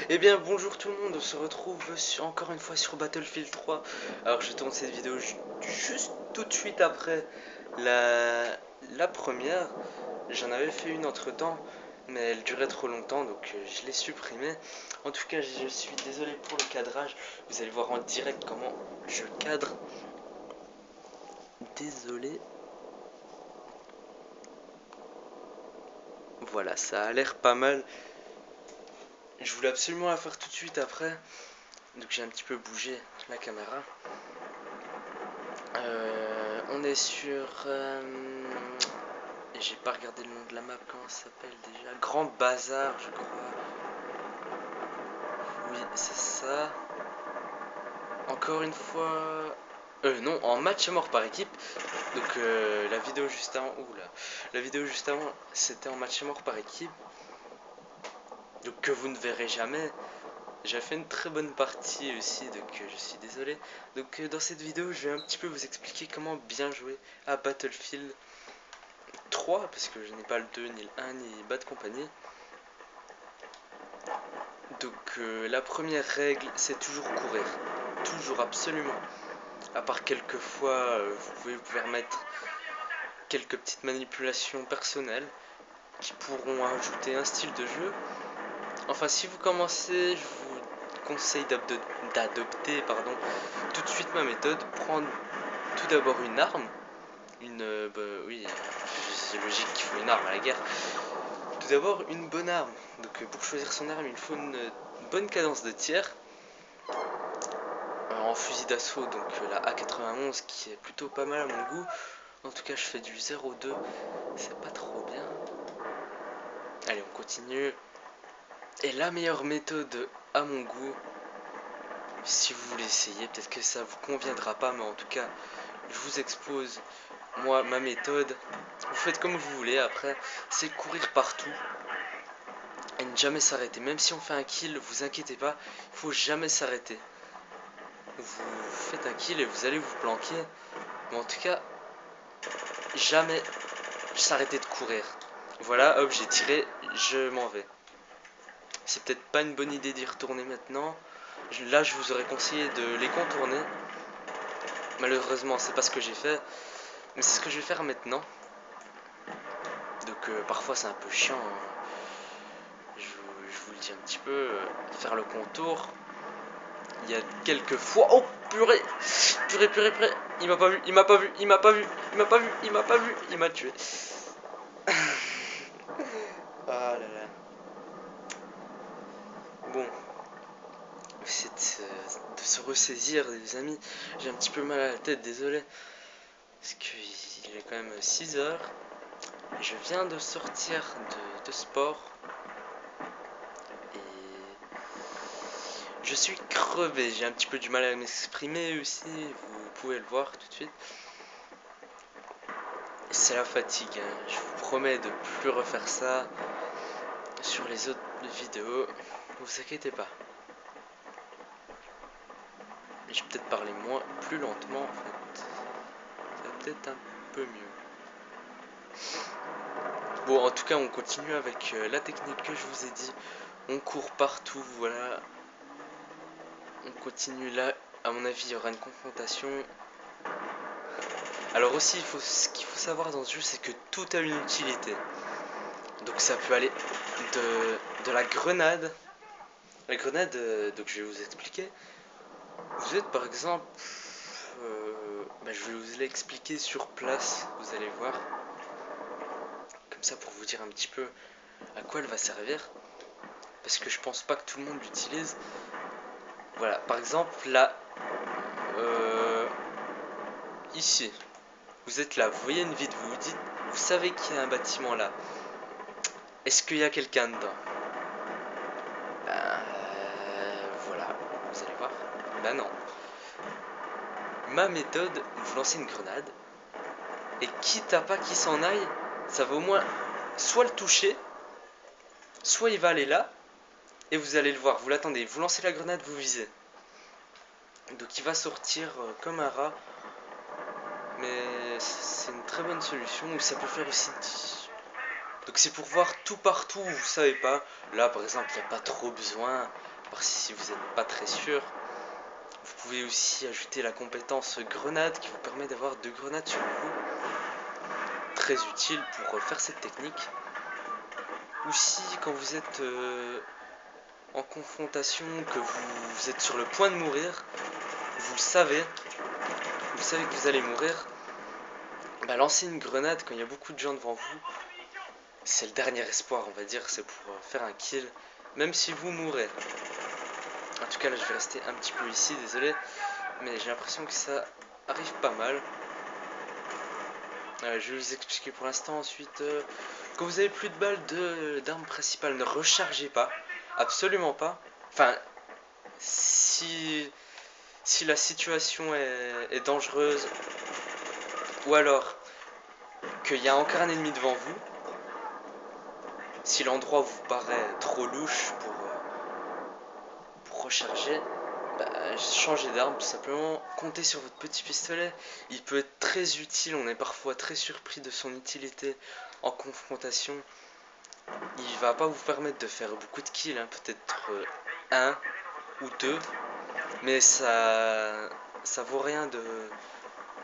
Eh bien bonjour tout le monde, on se retrouve encore une fois sur Battlefield 3. Alors je tourne cette vidéo juste tout de suite après la première. J'en avais fait une entre temps, mais elle durait trop longtemps donc je l'ai supprimée. En tout cas je suis désolé pour le cadrage, vous allez voir en direct comment je cadre. Désolé. Voilà, ça a l'air pas mal. Je voulais absolument la faire tout de suite après, donc j'ai un petit peu bougé la caméra. On est sur... j'ai pas regardé le nom de la map, comment ça s'appelle déjà? Grand Bazar, je crois. Oui, c'est ça. Encore une fois... non, en match à mort par équipe. Donc la vidéo juste avant... Oula. La vidéo juste avant, c'était en match à mort par équipe. Donc que vous ne verrez jamais. J'ai fait une très bonne partie aussi, donc je suis désolé. Donc dans cette vidéo, je vais un petit peu vous expliquer comment bien jouer à Battlefield 3, parce que je n'ai pas le 2, ni le 1, ni Bad Company. Donc la première règle, c'est toujours courir. Toujours, absolument. À part quelques fois, vous pouvez vous permettre quelques petites manipulations personnelles qui pourront ajouter un style de jeu. Enfin, si vous commencez, je vous conseille d'adopter tout de suite ma méthode. Prendre tout d'abord une arme. Oui, c'est logique qu'il faut une arme à la guerre. Tout d'abord, une bonne arme. Donc pour choisir son arme, il faut une bonne cadence de tir. En fusil d'assaut, donc la A91 qui est plutôt pas mal à mon goût. En tout cas, je fais du 0,2, c'est pas trop bien. Allez, on continue. Et la meilleure méthode à mon goût, si vous voulez essayer, peut-être que ça vous conviendra pas, mais en tout cas, je vous expose moi ma méthode. Vous faites comme vous voulez après, c'est courir partout et ne jamais s'arrêter. Même si on fait un kill, vous inquiétez pas, il faut jamais s'arrêter. Vous faites un kill et vous allez vous planquer, mais en tout cas, jamais s'arrêter de courir. Voilà, hop, j'ai tiré, je m'en vais. C'est peut-être pas une bonne idée d'y retourner maintenant. Là, je vous aurais conseillé de les contourner. Malheureusement, c'est pas ce que j'ai fait. Mais c'est ce que je vais faire maintenant. Donc parfois c'est un peu chiant, hein. Je vous le dis un petit peu. Faire le contour. Il y a quelques fois... Oh purée. Purée, purée, purée. Il m'a pas vu, il m'a pas vu, il m'a pas vu, il m'a pas vu, il m'a pas vu, il m'a tué. Ah là là. Bon, c'est de se ressaisir, les amis. J'ai un petit peu mal à la tête, désolé. Parce qu'il est quand même 6 heures. Et je viens de sortir de sport. Et je suis crevé. J'ai un petit peu du mal à m'exprimer aussi. Vous pouvez le voir tout de suite. C'est la fatigue, hein. Je vous promets de plus refaire ça sur les autres vidéos. Ne vous inquiétez pas. Mais je vais peut-être parler plus lentement en fait. Ça va peut-être un peu mieux. Bon, en tout cas, on continue avec la technique que je vous ai dit. On court partout, voilà. On continue là. À mon avis, il y aura une confrontation. Alors aussi, ce qu'il faut savoir dans ce jeu, c'est que tout a une utilité. Donc ça peut aller de la grenade. La grenade, donc je vais vous expliquer. Vous êtes par exemple... je vais vous l'expliquer sur place, vous allez voir. Comme ça pour vous dire un petit peu à quoi elle va servir. Parce que je pense pas que tout le monde l'utilise. Voilà, par exemple là... ici. Vous êtes là, vous voyez une vide, vous vous dites... Vous savez qu'il y a un bâtiment là. Est-ce qu'il y a quelqu'un dedans? Voilà, vous allez voir. Ben non. Ma méthode, vous lancez une grenade. Et quitte à pas qu'il s'en aille, ça va au moins soit le toucher, soit il va aller là. Et vous allez le voir, vous l'attendez, vous lancez la grenade, vous visez. Donc il va sortir comme un rat. Mais c'est une très bonne solution. Ou ça peut faire aussi... Donc c'est pour voir tout partout où vous savez pas. Là par exemple il n'y a pas trop besoin. Par si vous n'êtes pas très sûr. Vous pouvez aussi ajouter la compétence grenade qui vous permet d'avoir 2 grenades sur vous. Très utile pour faire cette technique. Ou si quand vous êtes en confrontation, que vous êtes sur le point de mourir, vous savez que vous allez mourir, bah lancer une grenade quand il y a beaucoup de gens devant vous, c'est le dernier espoir, on va dire, c'est pour faire un kill, même si vous mourrez. En tout cas là je vais rester un petit peu ici, désolé, mais j'ai l'impression que ça arrive pas mal. Je vais vous expliquer pour l'instant ensuite. Quand vous avez plus de balles d'arme principale, ne rechargez pas, absolument pas. Enfin, si la situation est dangereuse, ou alors qu'il y a encore un ennemi devant vous, si l'endroit vous paraît trop louche pour recharger, bah, changez d'arme tout simplement, comptez sur votre petit pistolet, il peut être très utile, on est parfois très surpris de son utilité en confrontation. Il va pas vous permettre de faire beaucoup de kills, hein, peut-être un ou deux, mais ça vaut rien de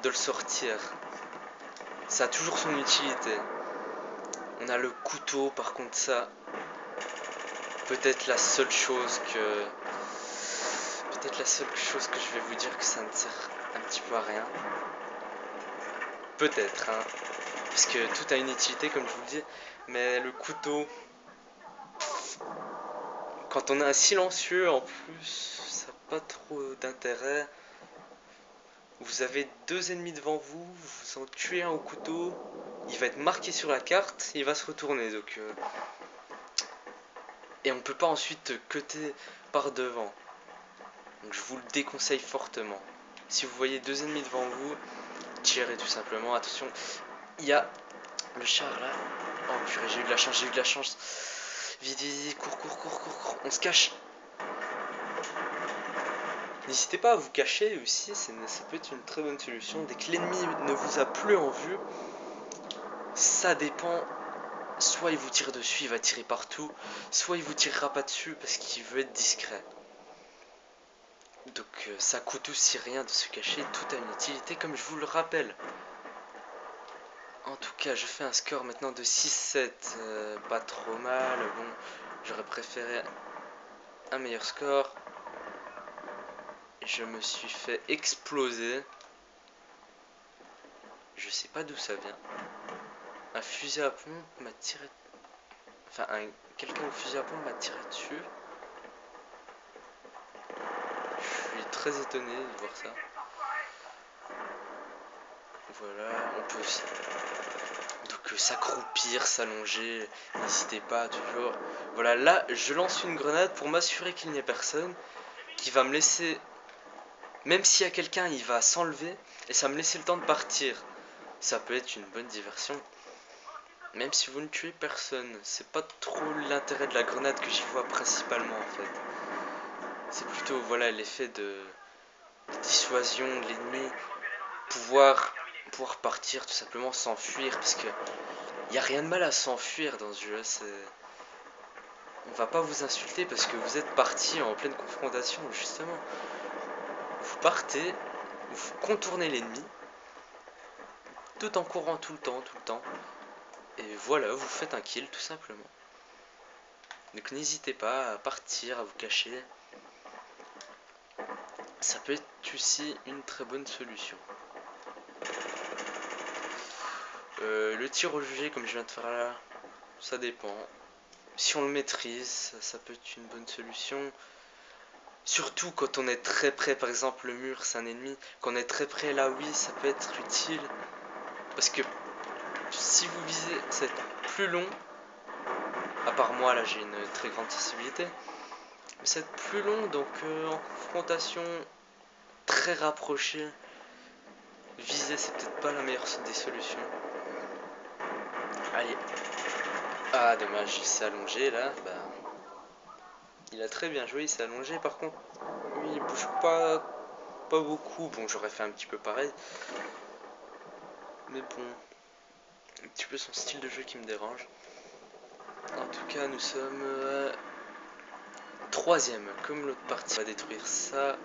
le sortir. Ça a toujours son utilité. On a le couteau, par contre ça, peut-être la seule chose que je vais vous dire que ça ne sert un petit peu à rien. Peut-être, hein, parce que tout a une utilité comme je vous le dis, mais le couteau, quand on a un silencieux en plus, ça n'a pas trop d'intérêt. Vous avez 2 ennemis devant vous, vous en tuez un au couteau, il va être marqué sur la carte, il va se retourner, donc et on peut pas ensuite cutter par devant. Donc je vous le déconseille fortement. Si vous voyez 2 ennemis devant vous, tirez tout simplement. Attention, il y a le char là. Oh purée, j'ai eu de la chance, Vite, vite, cours. On se cache. N'hésitez pas à vous cacher aussi, ça peut être une très bonne solution. Dès que l'ennemi ne vous a plus en vue, ça dépend. Soit il vous tire dessus, il va tirer partout, soit il vous tirera pas dessus parce qu'il veut être discret. Donc ça coûte aussi rien de se cacher, tout a une utilité comme je vous le rappelle. En tout cas, je fais un score maintenant de 6-7, pas trop mal. Bon, j'aurais préféré un meilleur score. Je me suis fait exploser. Je sais pas d'où ça vient. Un fusil à pompe m'a tiré. Enfin, quelqu'un au fusil à pompe m'a tiré dessus. Je suis très étonné de voir ça. Voilà, on peut aussi. Donc s'accroupir, s'allonger, n'hésitez pas toujours. Voilà, là je lance une grenade pour m'assurer qu'il n'y ait personne qui va me laisser. Même s'il y a quelqu'un, il va s'enlever et ça va me laisser le temps de partir. Ça peut être une bonne diversion. Même si vous ne tuez personne, c'est pas trop l'intérêt de la grenade que j'y vois principalement en fait. C'est plutôt voilà l'effet de dissuasion de l'ennemi, pouvoir partir tout simplement, s'enfuir, parce que il n'y a rien de mal à s'enfuir dans ce jeu. On va pas vous insulter parce que vous êtes parti en pleine confrontation, justement. Vous partez, vous contournez l'ennemi, tout en courant tout le temps. Et voilà, vous faites un kill tout simplement. Donc n'hésitez pas à partir, à vous cacher. Ça peut être aussi une très bonne solution. Le tir au jugé comme je viens de faire là, ça dépend. Si on le maîtrise, ça peut être une bonne solution. Surtout quand on est très près, par exemple le mur c'est un ennemi. Quand on est très près là, oui, ça peut être utile. Parce que si vous visez, c'est plus long. À part moi, là j'ai une très grande sensibilité. Mais c'est plus long, donc en confrontation très rapprochée, viser c'est peut-être pas la meilleure des solutions. Allez. Ah dommage, il s'est allongé là. Bah, il a très bien joué, il s'est allongé. Par contre, lui il bouge pas beaucoup. Bon, j'aurais fait un petit peu pareil. Mais bon, un petit peu son style de jeu qui me dérange. En tout cas, nous sommes troisième, comme l'autre partie. On va détruire ça.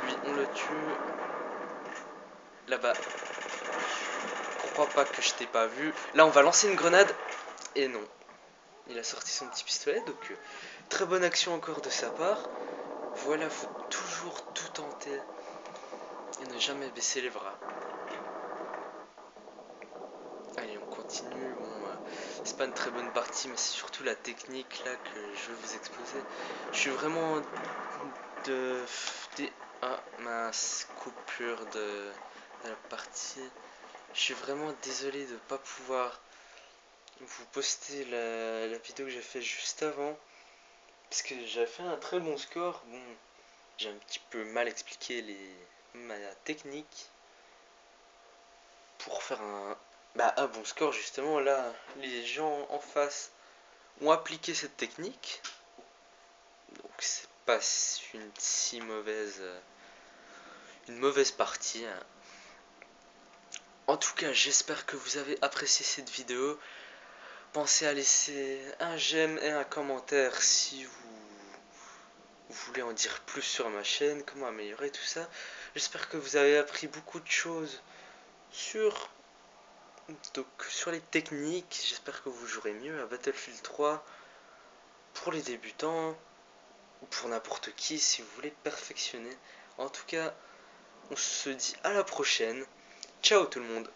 Lui, on le tue. Là-bas. Je crois pas que je t'ai pas vu. Là, on va lancer une grenade. Et non. Il a sorti son petit pistolet. Donc, très bonne action encore de sa part. Voilà, faut toujours tout tenter. Et ne jamais baisser les bras. Allez, on continue. Bon, c'est pas une très bonne partie, mais c'est surtout la technique là que je vais vous exposer. Je suis vraiment ah mince, coupure de la partie. Je suis vraiment désolé de ne pas pouvoir vous poster la vidéo que j'ai fait juste avant. Parce que j'avais fait un très bon score. Bon, j'ai un petit peu mal expliqué ma technique pour faire un bon score justement. Là, les gens en face ont appliqué cette technique. Donc c'est pas une mauvaise partie, hein. En tout cas, j'espère que vous avez apprécié cette vidéo. Pensez à laisser un j'aime et un commentaire si vous voulez en dire plus sur ma chaîne, comment améliorer tout ça. J'espère que vous avez appris beaucoup de choses sur les techniques. J'espère que vous jouerez mieux à Battlefield 3 pour les débutants ou pour n'importe qui si vous voulez perfectionner. En tout cas, on se dit à la prochaine. Ciao tout le monde.